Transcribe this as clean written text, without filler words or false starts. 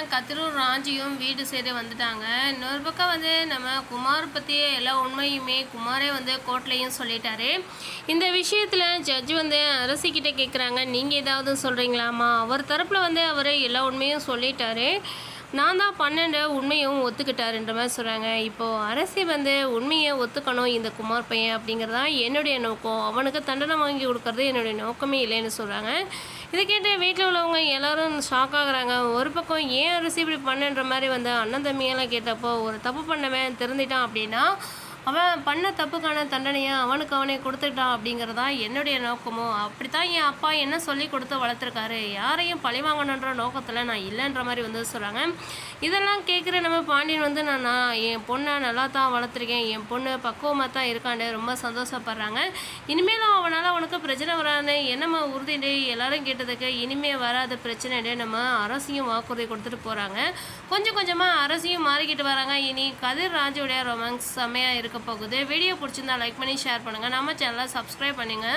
கதிரும் ராஜியும் வீடு சைடு வந்துட்டாங்க. இன்னொரு பக்கம் நம்ம குமார் பற்றி எல்லா உண்மையுமே குமாரே கோர்ட்லேயும் சொல்லிட்டாரு. இந்த விஷயத்தில் ஜட்ஜ் அரசிக்கிட்ட கேட்குறாங்க, நீங்கள் ஏதாவது சொல்கிறீங்களாம்மா? அவர் தரப்பில் அவர் எல்லா உண்மையும் சொல்லிட்டாரு. நான் தான் பன்னெண்டு உண்மையும் ஒத்துக்கிட்டாருன்ற மாதிரி சொல்கிறாங்க. இப்போது அரசி உண்மையை ஒத்துக்கணும் இந்த குமார் பையன் அப்படிங்கிறதான் என்னுடைய நோக்கம். அவனுக்கு தண்டனை வாங்கி கொடுக்கறது என்னுடைய நோக்கமே இல்லைன்னு சொல்கிறாங்க. இதை கேட்டு வீட்டில் உள்ளவங்க எல்லோரும் ஷாக் ஆகுறாங்க. ஒரு பக்கம் ஏன் அரசி இப்படி பண்ணுன்ற மாதிரி அண்ணன் தம்பியெல்லாம் கேட்டப்போ, ஒரு தப்பு பண்ணவன் திருந்திட்டான் அப்படின்னா அவன் பண்ண தப்புக்கான தண்டனையை அவனுக்கு அவனே கொடுத்துட்டான் அப்படிங்கிறதா என்னுடைய நோக்கமோ. அப்படித்தான் என் அப்பா என்ன சொல்லி கொடுத்து வளர்த்துருக்காரு. யாரையும் பழி வாங்கணுன்ற நோக்கத்தில் நான் இல்லைன்ற மாதிரி சொல்கிறாங்க. இதெல்லாம் கேட்குற நம்ம பாண்டியன் நான் என் பொண்ணை நல்லா தான் வளர்த்துருக்கேன், என் பொண்ணு பக்குவமாக தான் இருக்கான்னு ரொம்ப சந்தோஷப்படுறாங்க. இனிமேலும் அவனுக்கு பிரச்சனை வராது என்னம்மா உறுதிண்டு எல்லாரும் கேட்டதுக்கு இனிமேல் வராத பிரச்சனைன்னு நம்ம அரசியும் வாக்குறுதி கொடுத்துட்டு போகிறாங்க. கொஞ்சம் கொஞ்சமாக அரசியும் மாறிக்கிட்டு வராங்க. இனி கதிர் ராஜுடைய ரொமான்ஸ் செம்மையாக இருக்க போகுது. வீடியோ பிடிச்சிருந்தா லைக் பண்ணி ஷேர் பண்ணுங்கள். நம்ம சேனலை சப்ஸ்கிரைப் பண்ணுங்கள்.